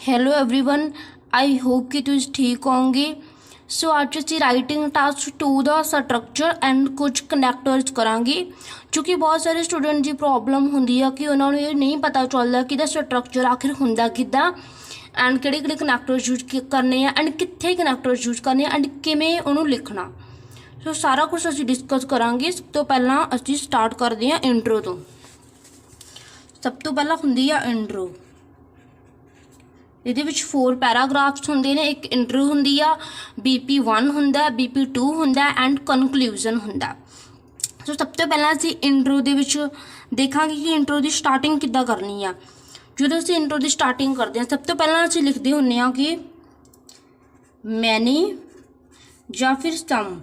Hello everyone. I hope कि तुम ठीक होंगे। सो अज असी राइटिंग टास्क 2 का स्ट्रक्चर एंड कुछ कनैक्टर्स करांगे, क्योंकि बहुत सारे स्टूडेंट की प्रॉब्लम होंदी है कि उन्होंने ये नहीं पता चलता कि स्ट्रक्चर आखिर होंदा किद्दां एंड किहड़े कनैक्टर्स यूज करने एंड कित्थे कनैक्टर्स यूज करने एंड किवें उहनूं लिखना। सो सारा कुछ असीं डिस्कस करांगे। सब तो पहला असीं स्टार्ट करते हैं इंट्रो तो। सब तो पहला हुंदी है इंट्रो। ਇਹਦੇ ਵਿੱਚ 4 ਪੈਰਾਗ੍ਰਾਫਸ ਹੁੰਦੇ ਨੇ। ਇੱਕ ਇੰਟਰੋ ਹੁੰਦੀ ਆ, BP1 ਹੁੰਦਾ, BP2 ਹੁੰਦਾ ਐਂਡ ਕਨਕਲੂਜਨ ਹੁੰਦਾ। ਸੋ ਸਭ ਤੋਂ ਪਹਿਲਾਂ ਅਸੀਂ ਇੰਟਰੋ ਦੇ ਵਿੱਚ ਦੇਖਾਂਗੇ ਕਿ ਇੰਟਰੋ ਦੀ ਸਟਾਰਟਿੰਗ ਕਿੱਦਾਂ ਕਰਨੀ ਆ। ਜਦੋਂ ਅਸੀਂ ਇੰਟਰੋ ਦੀ ਸਟਾਰਟਿੰਗ ਕਰਦੇ ਹਾਂ, ਸਭ ਤੋਂ ਪਹਿਲਾਂ ਅਸੀਂ ਲਿਖਦੇ ਹੁੰਦੇ ਹਾਂ ਕਿ ਮੈਨੀ ਜਾਂ ਫਿਰ ਸਮ।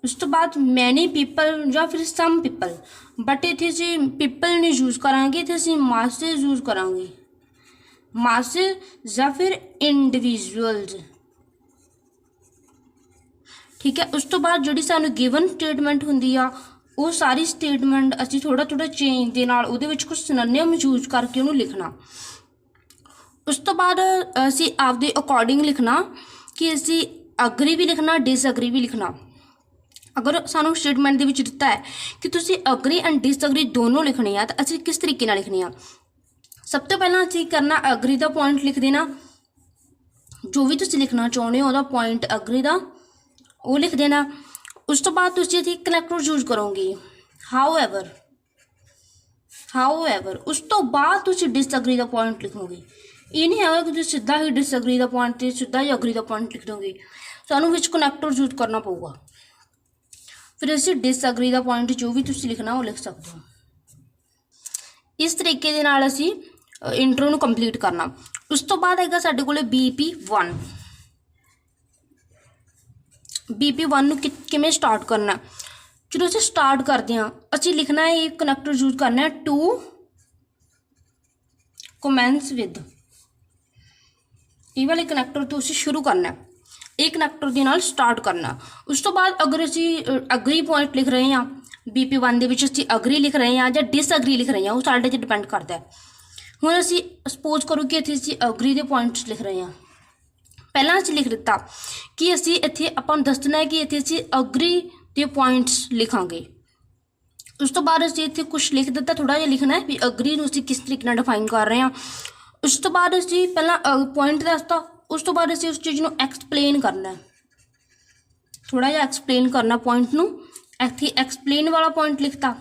ਉਸ ਤੋਂ ਬਾਅਦ ਮੈਨੀ ਪੀਪਲ ਜਾਂ ਫਿਰ ਸਮ ਪੀਪਲ, ਬਟ ਇੱਥੇ ਅਸੀਂ ਪੀਪਲ ਨਹੀਂ ਯੂਜ਼ ਕਰਾਂਗੇ, ਇੱਥੇ ਅਸੀਂ ਮਾਸਸ ਯੂਜ਼ ਕਰਾਂਗੇ। मासेस या फिर इंडिविजुअल्स, ठीक है। उस तो बाद जिहड़ी सानू गिवन स्टेटमेंट हुंदी आ, वो सारी स्टेटमेंट असीं थोड़ा थोड़ा चेंज दे नाल उहदे विच कुछ सिनोनिम यूज करके उहनूं लिखना। उस तो बाद असीं आपदे अकॉर्डिंग लिखना कि असीं अग्री भी लिखना, डिसअग्री भी लिखना। अगर सानू स्टेटमेंट दे विच दित्ता है कि तुसीं अग्री एंड डिसअग्री दोनों लिखने आ, तो असीं किस तरीके नाल लिखने आ। सब तो पहला असीं करना अग्री का पॉइंट लिख देना। जो भी तुसीं लिखना चाहुंदे हो उहदा पॉइंट अग्री का वो लिख देना। उस तो बाद तुसीं इत्थे कनैक्टर यूज करोगे हाउएवर। उस तो बाद तुसीं डिसअग्री का पॉइंट लिखोगे। ये नहीं है कि तुसीं सीधा ही डिसअग्री का पॉइंट ते सीधा ही अग्री का पॉइंट लिख दोगे। सानू विच कनैक्टर यूज करना पऊगा। फिर असीं डिसअग्री का पॉइंट जो भी तुसीं लिखना वो लिख सकते हो। इस तरीके दे नाल असीं इंट्रो नूं कंप्लीट करना। उस तो बाद हैगा साडे कोले BP1। BP1 नूं किवें स्टार्ट करना। जो असीं स्टार्ट करते हैं असीं लिखना है, एक कनैक्टर यूज करना है टू कमेंस विद। ये वाले कनैक्टर तो असीं शुरू करना है, एक कनैक्टर दे नाल स्टार्ट करना। उस तो बाद अगर असीं अग्री पॉइंट लिख रहे हैं BP1 दे विच असीं अग्री लिख रहे हैं या डिसअग्री लिख रहे हैं, वो साडे ते डिपेंड करता है। हुण असीं सपोज करो कि इत्थे असीं अग्री दे पॉइंट्स लिख रहे हैं। पहला असीं लिख दिता कि असीं इत्थे आपां नूं दसना है कि इत्थे असीं अग्री दे पॉइंट्स लिखांगे। उस तो बाद असीं इत्थे कुछ लिख दिता, थोड़ा जिहा लिखना है भी अग्री नूं असीं किस तरीके नाल डिफाइन कर रहे हैं। उस तो बाद असीं पहला पॉइंट दसता, उस तो बाद असीं उस चीज़ नूं एक्सप्लेन करना है, थोड़ा जिहा एक्सप्लेन करना पॉइंट नूं। इत्थे एक्सप्लेन वाला पॉइंट लिखता।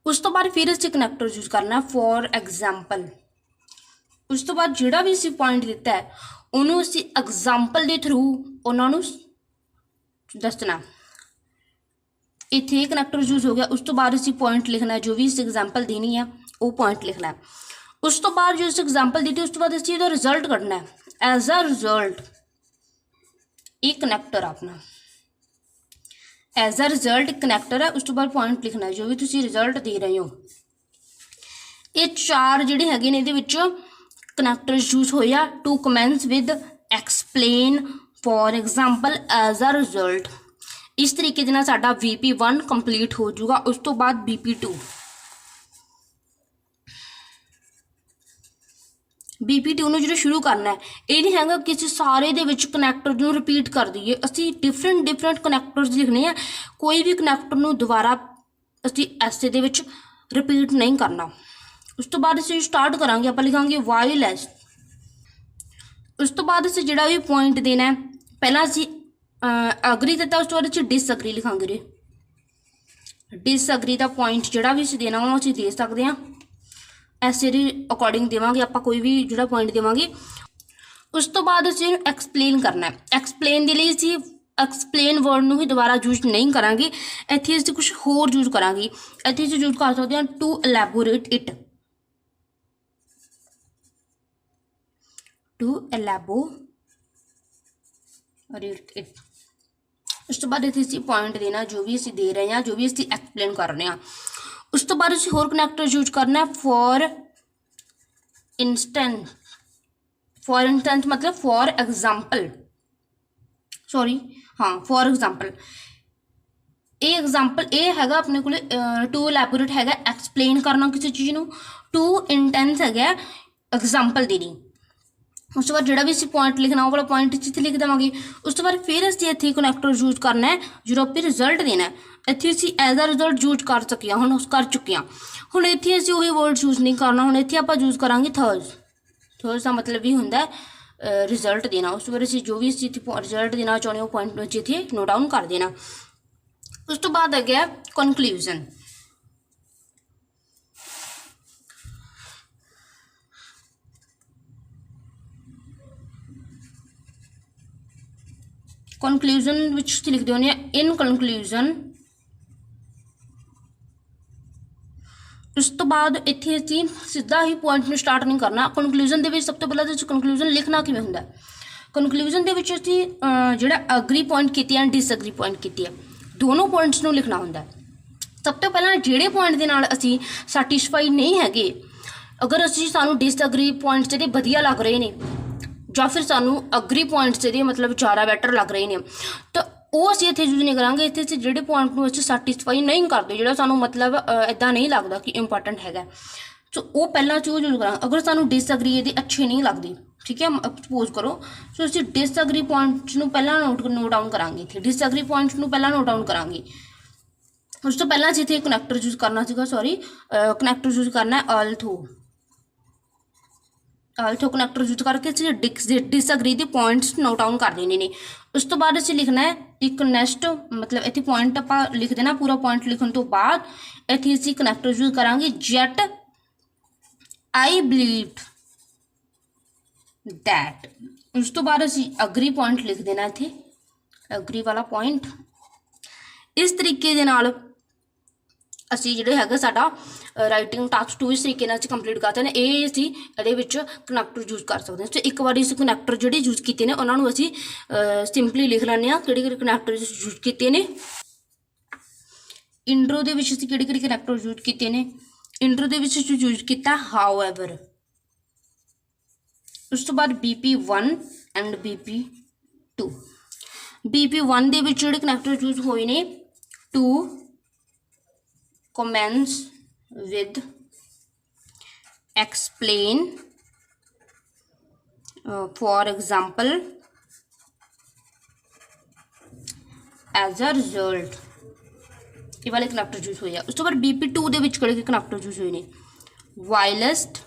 उस तो बाद फिर असीं कनैक्टर यूज करना फॉर एग्जाम्पल। उस तो बाद जिहड़ा भी असीं पॉइंट दिता है उन्होंने असीं एग्जाम्पल के थ्रू उन्होंने दसना। इत्थे कनैक्टर यूज हो गया। उस तो बाद असीं पॉइंट लिखना है, जो भी असीं एग्जाम्पल देनी है वो पॉइंट लिखना है। उस तो बाद जो असीं एग्जाम्पल दी उस तो बाद असीं इहदा रिजल्ट कढना है। एज अ रिजल्ट एक कनैक्टर अपना एज अ रिजल्ट कनैक्टर है। उस तो बाद पॉइंट लिखना है जो भी तुसीं रिजल्ट दे रहे हो। ये 4 जिहड़े हैगे ने इहदे विच कनैक्टर यूज होया to commence with, explain, for example, as a result. इस तरीके दे नाल साडा BP1 कंप्लीट हो जाऊगा। उस तो बाद BP2 नूं जो शुरू करना है, ये नहीं हैगा कि असीं सारे दे विच कनैक्टर नूं रिपीट कर दईए। असीं डिफरेंट कनैक्टर्स लिखने हैं। कोई भी कनैक्टर नूं दोबारा असीं ऐसे दे विच रिपीट नहीं करना। उस तो बाद असीं स्टार्ट करांगे, आपां लिखांगे वाइल एज। उस तो बाद असीं जिहड़ा भी पॉइंट देना है, पहला असीं अग्री दिता, उस तो बाद असीं डिसअग्री लिखांगे। डिसअग्री का पॉइंट जिहड़ा भी असीं देना वो असीं दे सकते हैं। ऐसे दे अकॉर्डिंग देवांगे आपां कोई भी जिहड़ा पॉइंट देवांगे। उस तो बाद असीं एक्सप्लेन करना है। एक्सप्लेन दे लई असीं एक्सप्लेन वर्ड नूं ही दोबारा यूज नहीं करांगे, इत्थे असीं कुछ होर यूज करांगे। इत्थे असीं यूज कर सकते हैं to elaborate it. To elaborate it. उस तो बाद इत्थे असीं पॉइंट देना जो भी असीं दे रहे हैं, जो भी असीं एक्सप्लेन कर रहे हैं। उस तो बाद असीं होर कनैक्टर यूज करना है फॉर इंस्टेंस। फॉर इंस्टेंस मतलब फॉर एग्जाम्पल, सॉरी हाँ फॉर एग्जाम्पल। ये एग्जाम्पल ये हैगा अपने को टू एलैबोरेट हैगा एक्सप्लेन करना किसी चीज़ नूं। टू इंटेंस हैगा एग्जाम्पल देनी। उस तो बाद जोड़ा भी असीं पॉइंट लिखना वो वाला पॉइंट इत्थे लिख देवांगे। उस तो बाद फिर असीं इत्थे कनैक्टर यूज करना है जो आप रिजल्ट देना है। इत्थे असीं एज अ रिजल्ट यूज कर सके हुण कर चुके हैं। हुण इत्थे असीं उही वर्ड यूज नहीं करना, हुण इत्थे आपां यूज करांगे थर्स। थर्स का मतलब भी हुंदा है रिजल्ट देना। उस तो बाद असीं जो भी असीं इत्थे रिजल्ट देना चाहुंदे हो पॉइंट विच इत्थे नोट डाउन कर देना। उस तो बाद आ गया कनक्लूजन। कनक्लूजन विच लिखते होने इन कनक्लूजन। उस तो बाद इत्थे असीं सीधा ही पॉइंट में स्टार्ट नहीं करना। कनक्लूजन दे विच सब तो पहला तो कनक्लूजन लिखना किवें हुंदा है। कनक्लूजन दे विच असीं जिहड़ा अग्री पॉइंट कीती है डिसअग्री पॉइंट कीती है दोनों पॉइंट्स नूं लिखना हुंदा है। सब तो पहला जिहड़े पॉइंट दे नाल असीं सैटिस्फाई नहीं हैगे, अगर असीं सानूं डिसअग्री पॉइंट्स जिहड़े वधिया लग रहे ने ਜਾਂ फिर सानू अग्री पॉइंट्स ਜਿਹੜੇ मतलब ज़्यादा बैटर लग रहे हैं तो वो असीं इत्थे यूज नहीं करांगे। इत्थे असीं ਜਿਹੜੇ पॉइंट ਨੂੰ ਅਸੀਂ सैटिस्फाई नहीं करते ਜਿਹੜਾ सानू मतलब इदां नहीं लगता कि इंपॉर्टेंट हैगा सो वो पहला चीज़ यूज करांगे। अगर सानू डिसअग्री ਇਹਦੀ अच्छी नहीं लगती ठीक है सपोज करो सो असीं डिसअग्री पॉइंट्स ਨੂੰ ਪਹਿਲਾਂ नोट डाउन करांगे। इत्थे डिसअग्री पॉइंट्स ਨੂੰ ਪਹਿਲਾਂ नोट डाउन करांगे। उस तो पहला ਅਸੀਂ इत्थे कनैक्टर यूज करना सीगा सॉरी कनैक्टर यूज करना है आल्थो कनैक्टर यूज करके डिसअग्री के पॉइंट्स नोट डाउन कर देने ने। उस तो बाद असीं लिखना है एक नैक्सट मतलब इत्थे पॉइंट आपां लिख देना। पूरा पॉइंट लिखने तो बाद इत्थे असीं कनैक्टर यूज करांगे जेट आई बिलीव दैट। उस तो बाद असीं अग्री पॉइंट लिख देना इत्थे अग्री वाला पॉइंट। इस तरीके दे नाल असी जिहड़े हैगा साडा राइटिंग टास्क 2 इस तरीके नाल कंप्लीट करते हैं। ये असीं इहदे विच कनैक्टर यूज कर सकते हैं। तो एक बार इस कनैक्टर जिहड़े यूज कीते ने उन्हां नूं असीं सिंपली लिख लैंदे आ किहड़े कनैक्टर यूज कीते ने। इंट्रो दे विच असीं किहड़े कनैक्टर यूज कीते ने। इंट्रो दे विच असीं यूज कीता हाउएवर। उस तो बाद BP1 एंड BP2। BP1 दे विच जिहड़े कनैक्टर यूज होए ने to commence with explain for example as a result ये वाले कनैक्टर यूज होए। उस तो बाद BP2 दे विच किहड़े कनैक्टर यूज होए ने whilst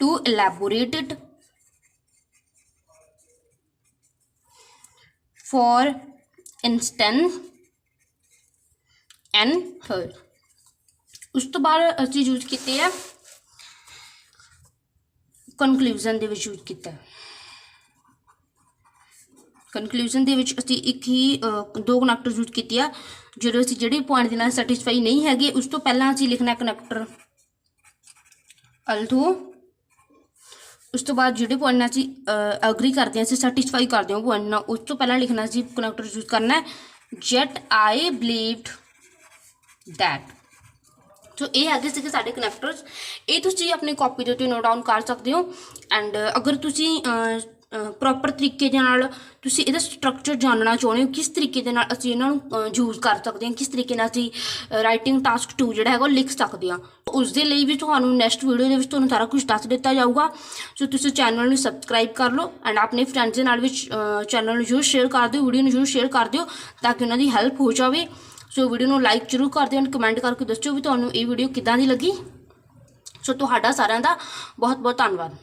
to elaborate it for instance and third. उस तो बाद असीं यूज कीते है कनक्लूजन दे विच यूज कीता। कनक्लूजन दे विच असीं एक ही दो कनैक्टर यूज कीते आ जो असीं जिहड़े पॉइंट दे नाल सैटिस्फाई नहीं हैगे। उस तो पहला असीं लिखना कनैक्टर अल्थो। उस तो बाद जिहड़े पॉइंट नाल असीं अग्री करते हैं असीं सैटिस्फाई करते हो पॉइंट नाल उस तो पहला लिखना असीं कनैक्टर यूज करना है जेट आई बिलीव्ड दैट। सो ये है साढ़े कनैक्टर्स ये तुसी अपनी कॉपी के उत्ते नोट डाउन कर सकते हो। एंड अगर तुसी प्रॉपर तरीके दे नाल तुसी इहदा स्ट्रक्चर जानना चाहुंदे हो किस तरीके दे नाल असीं इन्हां नूं यूज कर सकते हैं किस तरीके नाल असीं राइटिंग टास्क 2 जिहड़ा हैगा लिख सकते हैं उस दे लई भी तुहानूं नैक्सट वीडियो दे विच तुहानूं सारा कुछ दस दित्ता जाऊगा। सो तुसी चैनल नूं सबसक्राइब कर लो एंड अपने फ्रेंड्स दे नाल भी चैनल नूं जरूर शेयर कर दिओ वीडियो नूं जरूर शेयर कर दिओ ताकि उन्हां दी हैल्प हो जाए। सो वीडियो नूं लाइक जरूर कर दिओ कमेंट करके दस्सो भी तुहानूं ये वीडियो किदां दी लगी। सो तुहाडा सारिआं दा बहुत बहुत धन्नवाद।